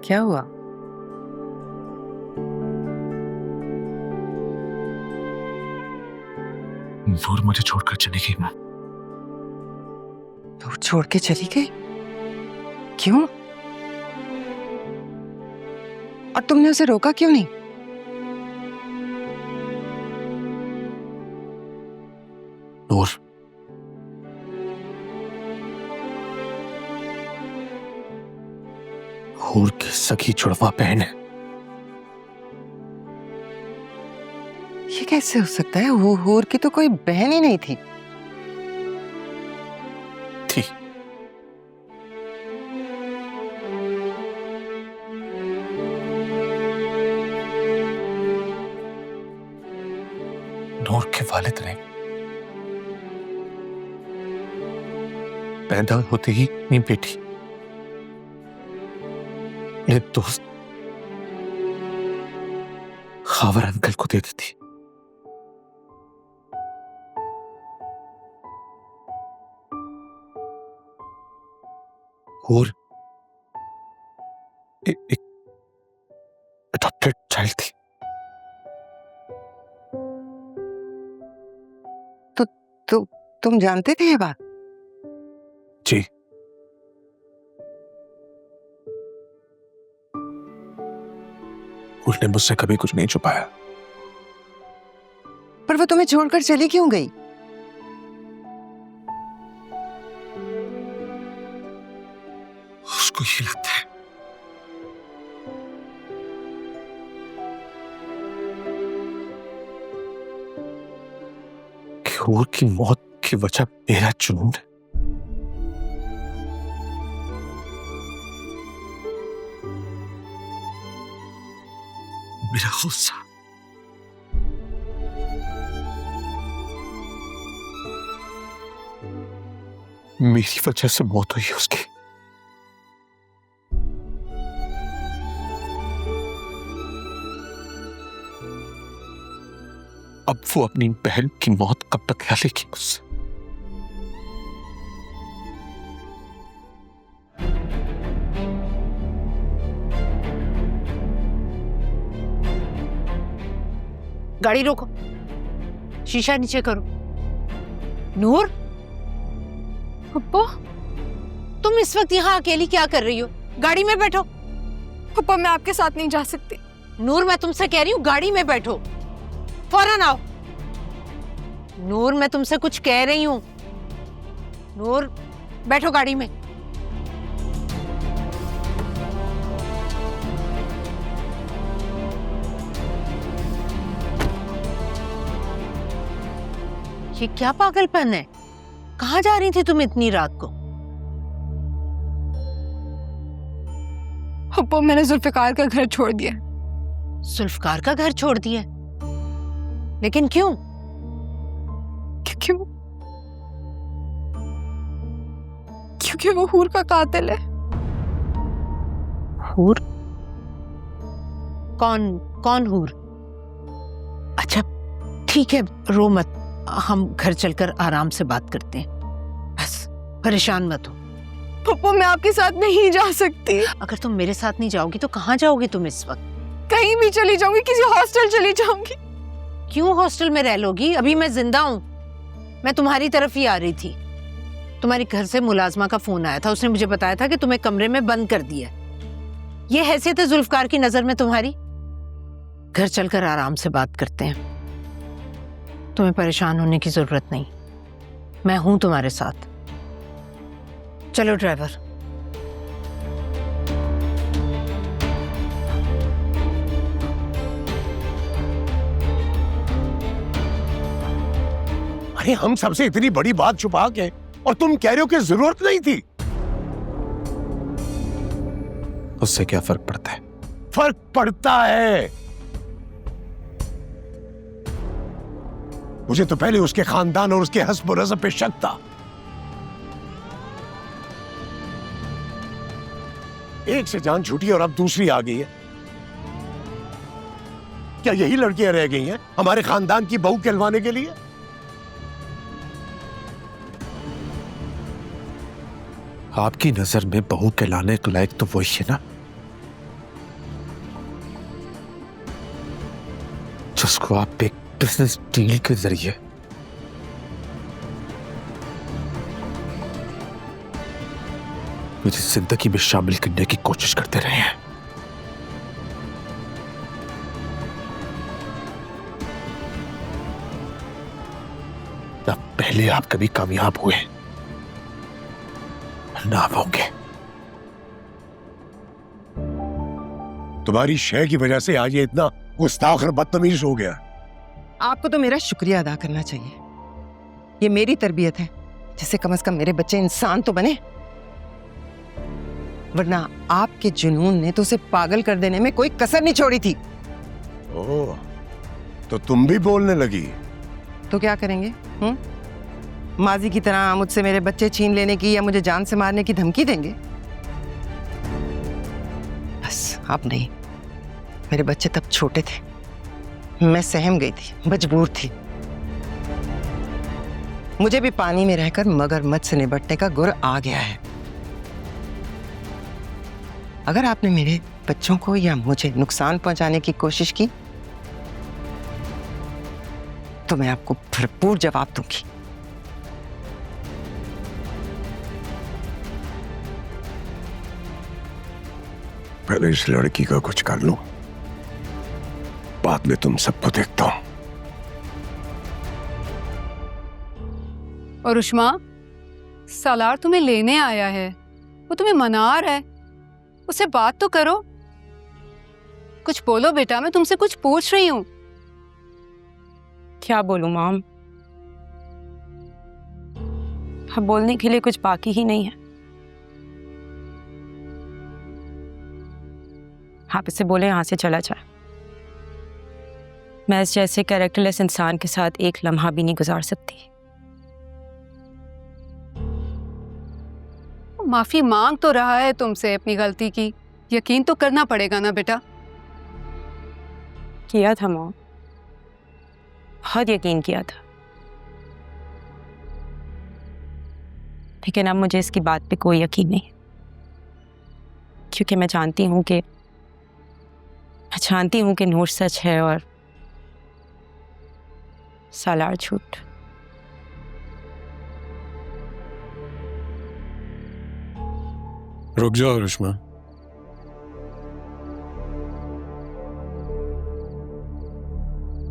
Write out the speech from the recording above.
क्या हुआ? नूर मुझे छोड़कर चली गई माँ। तो छोड़ के चली गई? क्यों? और तुमने उसे रोका क्यों नहीं? नूर, हूर की सगी जुड़वा बहन है। ये कैसे हो सकता है? वो हूर की तो कोई बहन ही नहीं थी। थी। नूर के वालिद ने पैदा होते ही अपनी बेटी मेरे दोस्त खावर अंकल को दे दी थी। और एक अडॉप्टेड चाइल्ड थी। तो तुम जानते थे ये बात? जी। उसने मुझसे कभी कुछ नहीं छुपाया। पर वो तुम्हें छोड़कर चली क्यों गई? उसको ये लगता है कि हूर की मौत की वजह मेरा जुनून है। मेरा गुस्सा। मेरी वजह से मौत हुई उसकी। अब वो अपनी बहन की मौत कब बदला लेगी मुझसे? गाड़ी रोको, शीशा नीचे करो। नूर, पप्पा, तुम इस वक्त यहाँ अकेली क्या कर रही हो? गाड़ी में बैठो। पप्पा मैं आपके साथ नहीं जा सकती। नूर, मैं तुमसे कह रही हूँ गाड़ी में बैठो, फौरन आओ। नूर, मैं तुमसे कुछ कह रही हूँ। नूर, बैठो गाड़ी में। ये क्या पागलपन है? कहाँ जा रही थी तुम इतनी रात को? पप्पा मैंने जुल्फिकार का घर छोड़ दिया। जुल्फकार का घर छोड़ दिया? लेकिन क्यों? क्योंकि वो हूर का कातिल है। हूर? कौन हूर? अच्छा ठीक है, रो मत, हम घर चलकर आराम से बात करते हैं। बस परेशान मत हो। पप्पा मैं आपके साथ नहीं जा सकती। अगर तुम मेरे साथ नहीं जाओगी तो कहाँ जाओगी तुम इस वक्त? कहीं भी चली जाऊंगी, किसी हॉस्टल चली जाऊंगी। क्यों हॉस्टल में रह लोगी? अभी मैं जिंदा हूँ। मैं तुम्हारी तरफ ही आ रही थी। तुम्हारी घर से मुलाजमा का फोन आया था, उसने मुझे बताया था कि तुम्हें कमरे में बंद कर दिया। ये हैसियत है जुल्फकार की नजर में तुम्हारी? घर चलकर आराम से बात करते हैं। तुम्हें परेशान होने की जरूरत नहीं, मैं हूं तुम्हारे साथ। चलो ड्राइवर। अरे हम सबसे इतनी बड़ी बात छुपा के और तुम कह रहे हो कि जरूरत नहीं थी। उससे क्या फर्क पड़ता है? फर्क पड़ता है। मुझे तो पहले उसके खानदान और उसके हस्ब और नसब पे शक था। एक से जान छूटी और अब दूसरी आ गई है। क्या यही लड़कियां रह गई हैं हमारे खानदान की बहू कहलवाने के लिए? आपकी नजर में बहू कहलाने के लायक तो वही है ना जिसको आप एक बिजनेस डील के जरिए मेरी जिंदगी में शामिल करने की कोशिश करते रहे हैं। ना पहले आप कभी कामयाब हुए ना होंगे। तुम्हारी शय की वजह से आज ये इतना गुस्ताख और बदतमीज हो गया। आपको तो मेरा शुक्रिया अदा करना चाहिए। ये मेरी तरबियत है जिससे कम से कम मेरे बच्चे इंसान तो बने, वरना आपके जुनून ने तो उसे पागल कर देने में कोई कसर नहीं छोड़ी थी। ओह, तो तुम भी बोलने लगी? तो क्या करेंगे? माजी की तरह मुझसे मेरे बच्चे छीन लेने की या मुझे जान से मारने की धमकी देंगे? बस अब नहीं। मेरे बच्चे तब छोटे थे, मैं सहम गई थी, मजबूर थी। मुझे भी पानी में रहकर मगरमच्छ से निपटने का गुर आ गया है। अगर आपने मेरे बच्चों को या मुझे नुकसान पहुंचाने की कोशिश की तो मैं आपको भरपूर जवाब दूंगी। पहले इस लड़की का कुछ कर लो, बाद में तुम सबको देखता हूं। और उष्मा, सालार तुम्हें लेने आया है, वो तुम्हें मना रहा है, उससे बात तो करो। कुछ बोलो बेटा, मैं तुमसे कुछ पूछ रही हूँ। क्या बोलूं मॉम, अब बोलने के लिए कुछ बाकी ही नहीं है। आप इसे बोले यहां से चला जाए। मैं इस जैसे कैरेक्टरलेस इंसान के साथ एक लम्हा भी नहीं गुजार सकती। माफी मांग तो रहा है तुमसे अपनी गलती की, यकीन तो करना पड़ेगा ना बेटा। किया था मॉम, बहुत यकीन किया था, लेकिन अब मुझे इसकी बात पे कोई यकीन नहीं, क्योंकि मैं जानती हूँ कि नूर सच है और सालार झूठ। रुक जाओ रुश्मा।